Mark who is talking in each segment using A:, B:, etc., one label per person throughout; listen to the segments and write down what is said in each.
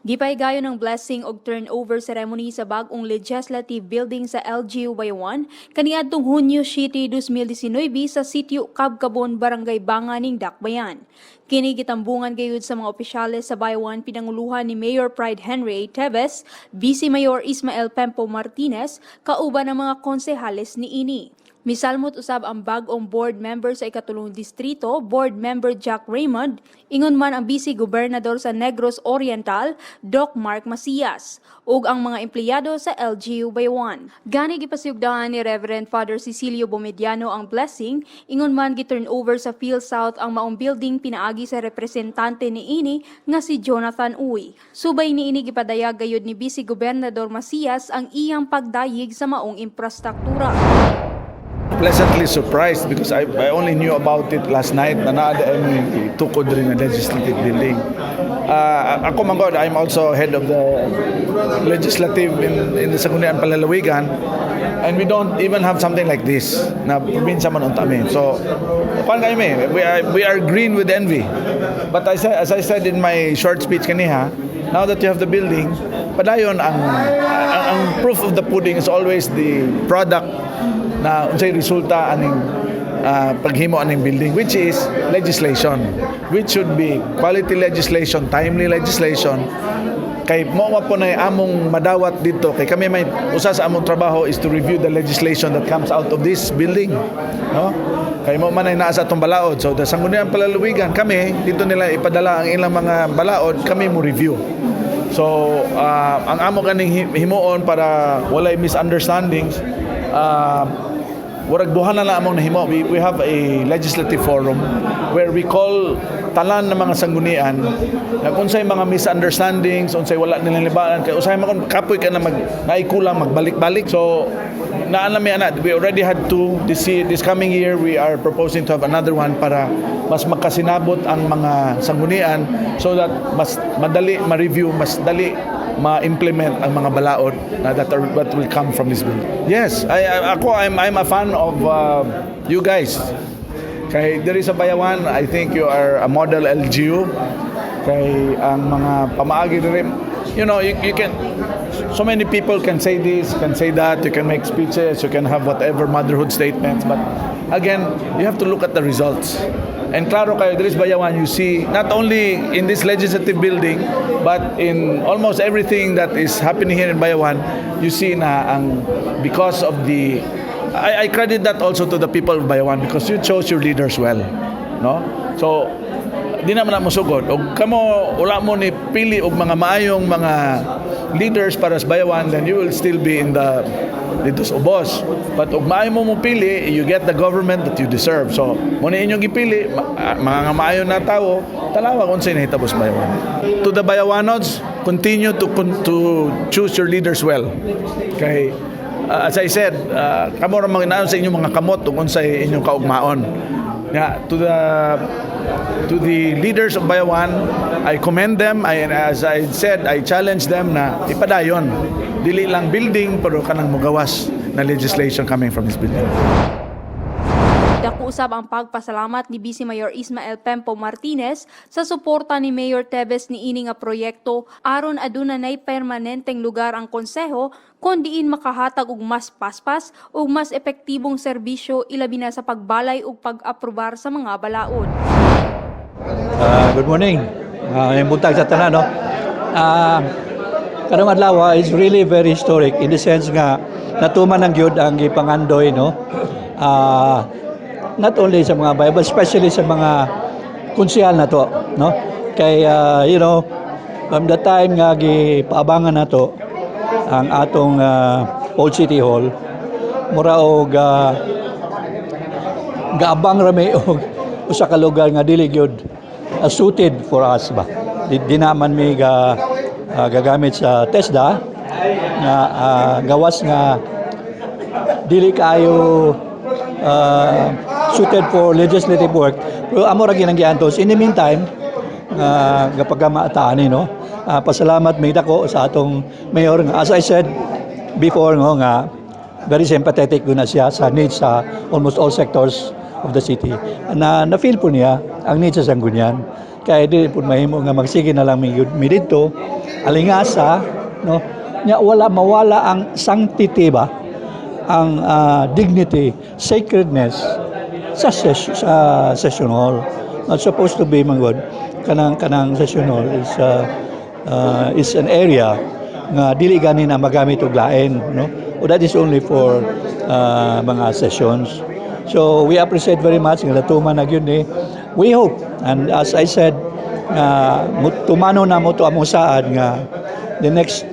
A: Gipaygayon ng blessing og turnover ceremony sa bag-ong legislative building sa LGU Bayawan kaniadtong Hunyo City 2019 sa sitio Kabkabon, Barangay Banganing, Dakbayan. Kini gitambungan gayud sa mga opisyales sa Bayawan pinanguluhan ni Mayor Pride Henry A. Teves, Vice Mayor Ismael Pempo Martinez, kauban ng mga konsehales niini. Misalmot usab ang bag-ong board member sa ikatulong distrito, board member Jack Raymond, ingon man ang Vice Gobernador sa Negros Oriental, Doc Mark Macias, ug ang mga empleyado sa LGU Bayawan. Gani gipasiyugdahan ni Reverend Father Cecilio Bomediano ang blessing, ingon man gi-turn over sa Phil South ang maong building pinaagi sa representante niini nga si Jonathan Uy. Subay niini gipadayag gayud ni Vice Gobernador Macias ang iyang pagdayig sa maong infrastruktura.
B: Pleasantly surprised because I only knew about it last night na naada tukod rin na legislative building. Ako man God, I'm also head of the legislative in the Sangguniang Palalawigan, and we don't even have something like this na probinsya man unta mi. So, we are green with envy. But as I said in my short speech kaniha, now that you have the building, padayon ang proof of the pudding is always the product na unsay resulta aning paghimo aning building, which is legislation, which should be quality legislation, timely legislation. Kay mo po na among madawat dito kay kami may usa sa among trabaho is to review the legislation that comes out of this building, no? Kay mo man ay naa sa atong balaod, so the Sangguniang Palalawigan kami dito nila ipadala ang ilang mga balaod, kami mo review. So ang amo kaning himuon para walay misunderstandings, warag duha na lang among nahimo. We have a legislative forum where we call talan ng mga sanggunian na unsay mga misunderstandings, unsay wala nilang libaan, kay usay man kapoy ka na naikulang magbalik-balik. So naalami ana, we already had two this coming year. We are proposing to have another one para mas makasinabot ang mga sanggunian so that mas madali ma-review, mas dali ma-implement ang mga balaod that will come from this bill. Yes, I'm a fan of you guys. Kay diri sa Bayawan, I think you are a model LGU. Kay ang mga pamaagi diri, you know, you can, so many people can say this, can say that, you can make speeches, you can have whatever motherhood statements, but again, you have to look at the results. And klaro kayo, diri sa Bayawan, you see, not only in this legislative building, but in almost everything that is happening here in Bayawan, you see na because of the, I credit that also to the people of Bayawan because you chose your leaders well, no? So, di naman na musugod. O kamo, wala mo ni pili og mga maayong mga leaders para sa Bayawan, then you will still be in the dito sa ubos. But og maayo mo pili, you get the government that you deserve. So, muna inyong gipili, mga maayo na tao, talawa kung sino hitabo sa Bayawan. To the Bayawanods, continue to choose your leaders well. Kay, as I said, kamo ra mga sa inyong mga kamot kung unsay inyong kaugmaon. To the leaders of Bayawan, I commend them. As I said, I challenge them na ipadayon. Dili lang building, pero kanang mugawas na legislation coming from this building.
A: Dako usab ang pagpasalamat ni Vice Mayor Ismael Pempo Martinez sa suporta ni Mayor Teves niini nga proyekto aron aduna nay permanenteng lugar ang konseho kon diin makahatag og mas paspas ug mas epektibong serbisyo ilabi na sa pagbalay ug pag-aprobar sa mga balaod.
C: Good morning. Buntag sa tanan, no? Karong adlaw is really very historic in the sense nga natuman ang gyud ang gipangandoy, no? Not only sa mga bayan, but especially sa mga konsyal na to, no? Kay you know, from the time nga gipaabangan nato ang atong Old City Hall, mura og gaabang rami og usa ka lugar nga dili gyud suited for us ba. Di naman may gagamit sa TESDA nga gawas nga dili kayo suited for legislative work. Pero amo ra ginang giantos. In the meantime, kapag maataan no, pasalamat may dako sa atong mayor nga, as I said before, no, nga very sympathetic na siya sa needs sa almost all sectors of the city. Na feel po niya ang needs sa Sanggunian. Kaya di po mahimo nga magsige na lang mi dito, alingasa, no? Nya wala mawala ang sanctity ba? Ang dignity, sacredness sa session hall. Not supposed to be mangod kanang session hall is an area nga dili gani na magamit og lain, no? O that is only for mga sessions. So we appreciate very much nga latuman na gyud ni. We hope, and as I said, tumano na mo to among saad nga the next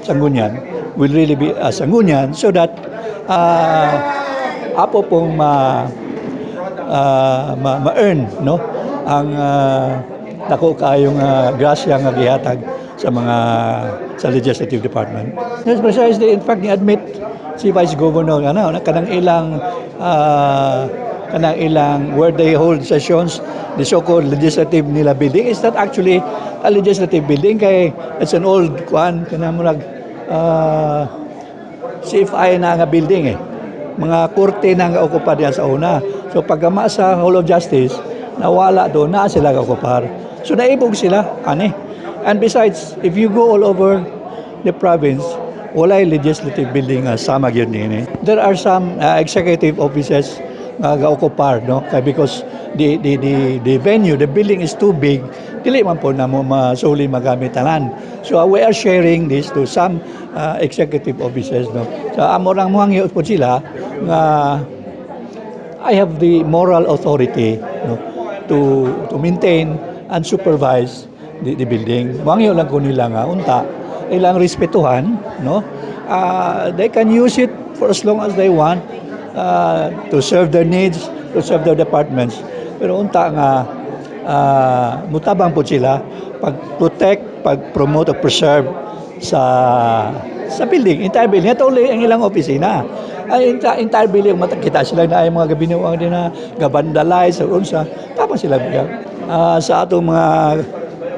C: Sanggunian will really be a Sanggunian so that apo pong ma-earn, no, ang dako kayong grasya nga gihatag sa legislative department. Yes, precisely, in fact, ni-admit si Vice Governor kanang ilang where they hold sessions, the so-called legislative nila building is not actually a legislative building kay it's an old kanang murag CFI na nga building mga korte na nga okupar diyan sa una. So pagkama sa Hall of Justice, nawala doon na sila okupar. So naibog sila, ani. And besides, if you go all over the province, walay legislative building sama gyud ni. There are some executive offices nga okupar, no? Kay because the venue, the building is too big, dili man po na mo masuli magamit tanan. So we are sharing this to some executive offices, no. So amo rang muhangyo po sila nga I have the moral authority, no, to maintain and supervise the building. Muhangyo lang ko nila nga unta ilang respetuhan, no. They can use it for as long as they want to serve their needs, to serve their departments. Pero unta nga mutabang po sila pag-protect, pag-promote o preserve sa building, entire building. Ito ulit ang ilang opisina. Ay, entire building, matakita sila na ay mga gabinuang din na gabandalize o unsa. Tapos sila sa atong mga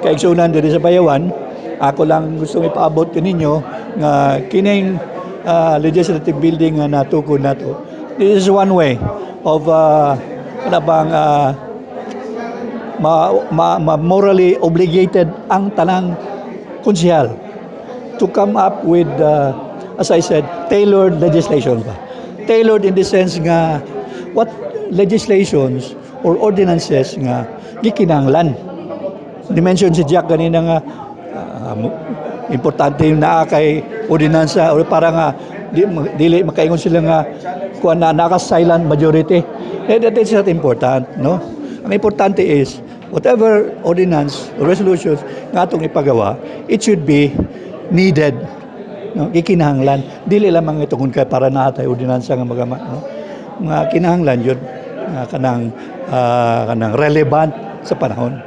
C: kaigsunan dito sa Bayawan, ako lang gustong ipaabot kaninyo nga kining legislative building nga natukod nato. This is one way of morally obligated ang tanang konsehal to come up with, as I said, tailored legislation ba? Tailored in the sense nga what legislations or ordinances nga gikinahanglan. Dimension si Jack kanina nga importante yung naa kay ordinansa o para nga dili makaingon sila nga kuan na naka-silent majority. That is not important, no? Ang importante is whatever ordinance or resolutions nga atong ipagawa, it should be needed, no? Gikinahanglan dili lamang itong kay para natay ordinansa nga magama, no? Mga kinahanglan yun kanang relevant sa panahon.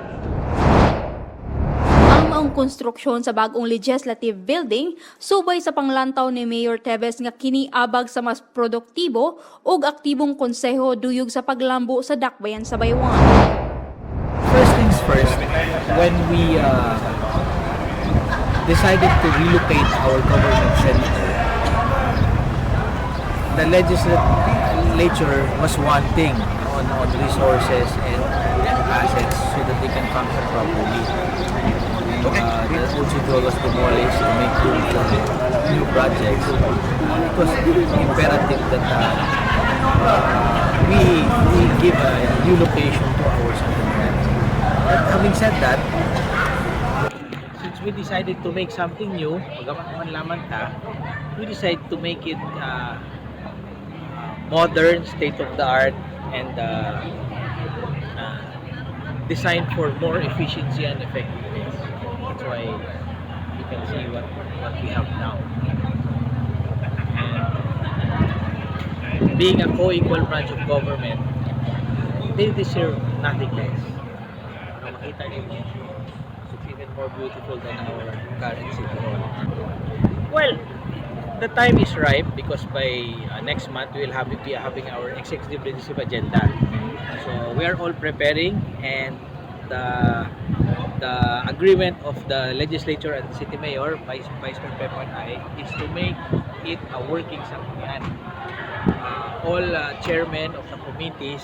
A: Ang konstruksyon sa bagong legislative building subay sa panglantaw ni Mayor Teves nga kiniabag sa mas produktibo ug aktibong konseho duyog sa paglambo sa dakbayan sa Bayawan.
D: First things first, when we decided to relocate our government center, the legislature was wanting on resources and assets so that they can function properly. The old city hall was demolished to make room for new projects. It was imperative that we give a new location to our center. But having said that, since we decided to make something new, we decided to make it modern, state-of-the-art, and designed for more efficiency and effectiveness. That's why you can see what we have now. And being a co-equal branch of government, they deserve nothing less. Makita niyo, it's even more beautiful than our current city hall. Well, the time is ripe because by next month we will be having our executive legislative agenda. So we are all preparing, and the agreement of the legislature and the city mayor, Vice Mayor Pepo and I, is to make it a working sanggunian. All chairmen of the committees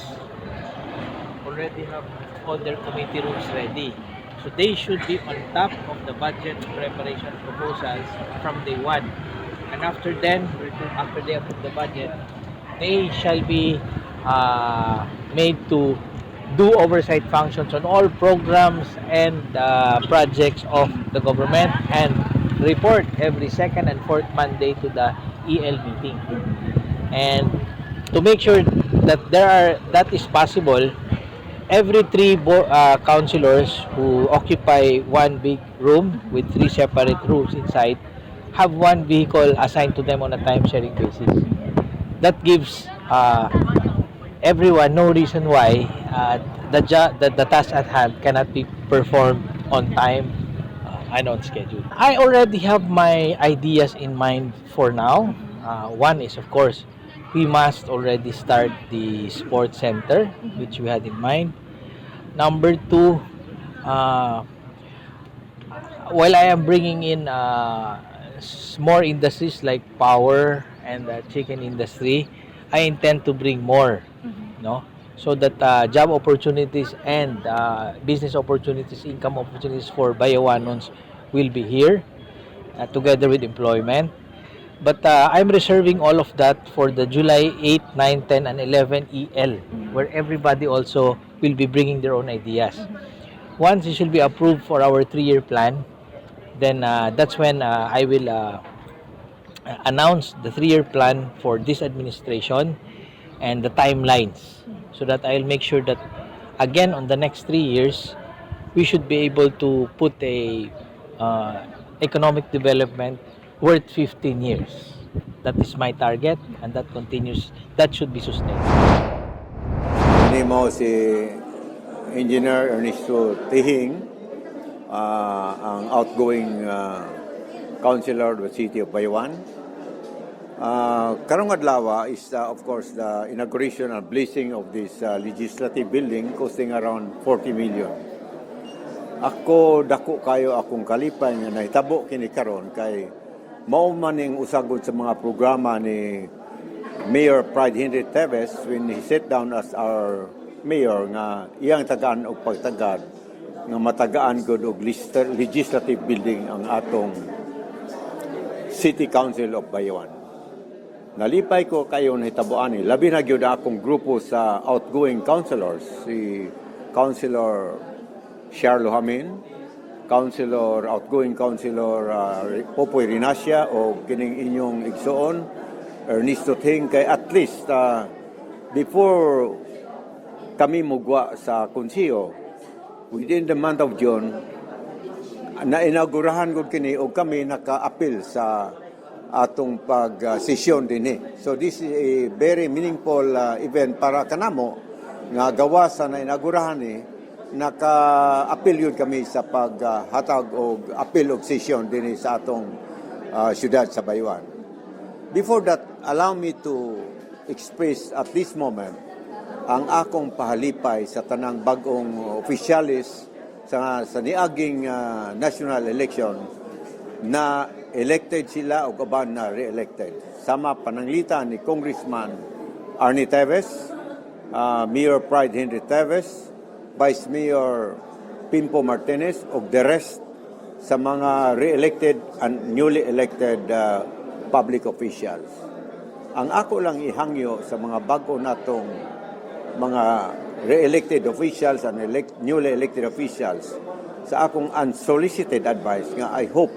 D: already have all their committee rooms ready. So they should be on top of the budget preparation proposals from day one. And after after they approve the budget, they shall be made to do oversight functions on all programs and projects of the government and report every second and fourth Monday to the EL meeting. And to make sure that that is possible, every councilors who occupy one big room with three separate rooms inside have one vehicle assigned to them on a time sharing basis. That gives everyone no reason why the task at hand cannot be performed on time and on schedule. I already have my ideas in mind for now. One is, of course, we must already start the sports center, which we had in mind. Number two, while I am bringing in more industries like power and chicken industry, I intend to bring more, no, so that job opportunities and business opportunities, income opportunities for Bayawanons will be here, together with employment. But I'm reserving all of that for the July 8, 9, 10, and 11 EL, where everybody also will be bringing their own ideas. Once it should be approved for our 3-year plan, then that's when I will announce the 3-year plan for this administration and the timelines, so that I'll make sure that again on the next 3 years we should be able to put a economic development worth 15 years. That is my target, and that continues. That should be sustained.
E: Ini mo si Engineer Ernesto Tihing, ang outgoing councilor of the city of Bayawan. Karong adlaw is of course the inauguration and blessing of this legislative building costing around 40 million. Ako dako kayo akong kalipay nga nahitabo kini karon kay mao man ning usagod sa mga programa ni Mayor Pride Henry Teves when he sat down as our mayor nga iyang tagaan og pagtagad nga matagaan gud og legislative building ang atong City Council of Bayawan. Nalipay ko kayo nahitaboan ni labi na gyud akong grupo sa outgoing councilors, si Councilor Charlo Hamin, outgoing councilor Popoy Rinasia o kining inyong igsoon Ernesto Ting, kay at least before kami mugwa sa konseyo within the month of June na inaugurahan gud kini og kami naka-appeal sa atong pag-sesyon dinhi. So this is a very meaningful event para kanamo nga gawas sa na inaugurahan ni naka-appeal yun kami sa paghatag og appeal og sesyon dinhi sa atong syudad sa Bayawan. Before that, allow me to express at this moment ang akong pahalipay sa tanang bagong opisyalis sa niaging national election na elected sila o kaban na re-elected. Sama pananglitan ni Congressman Arnie Teves, Mayor Pride Henry Teves, Vice Mayor Pimpo Martinez o the rest sa mga re-elected and newly elected public officials. Ang ako lang ihangyo sa mga bago natong mga re-elected officials and newly elected officials sa akong unsolicited advice nga I hope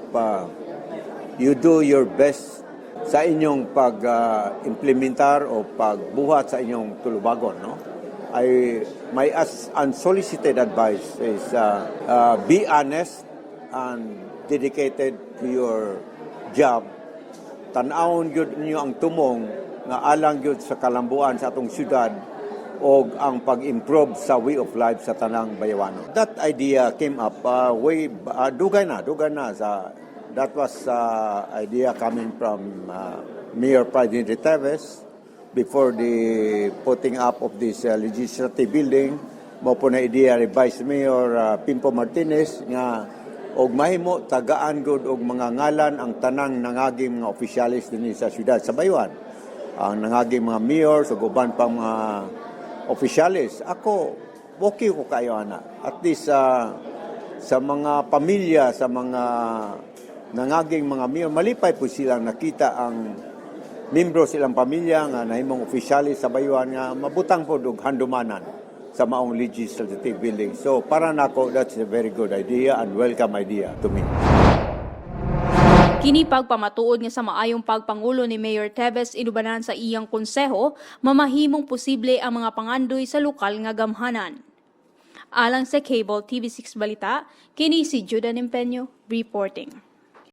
E: you do your best sa inyong pag-implementar o pagbuhat sa inyong tulubagon, no? My unsolicited advice is be honest and dedicated to your job. Tan-awon gyud ninyo ang tumong nga alang gyud sa kalambuan sa atong syudad o ang pag-improve sa way of life sa tanang Bayawano. That idea came up dugay na sa that was idea coming from Mayor Pride Henry Teves before the putting up of this legislative building. Mo po na idea ni Vice Mayor Pimpo Martinez nga og mahimo tagaan gud og mga ngalan ang tanang nangaging mga opisyalis dinhi sa syudad sa Bayawan. Ang nangaging mga mayors ug uban pang mga opisyalis. Ako okay ko kayo ana. At least sa mga pamilya, sa mga nangaging mga mayor, malipay po silang nakita ang membro silang pamilya nga nahimong opisyalis sa Bayawan nga mabutang po og handumanan sa maong legislative building. So para nako, that's a very good idea and welcome idea to me.
A: Kini pagpamatuod nga sa maayong pagpangulo ni Mayor Teves inubanan sa iyang konseho, mamahimong posible ang mga pangandoy sa lokal nga gamhanan. Alang sa Cable TV6 Balita, kini si Judan Empeño reporting.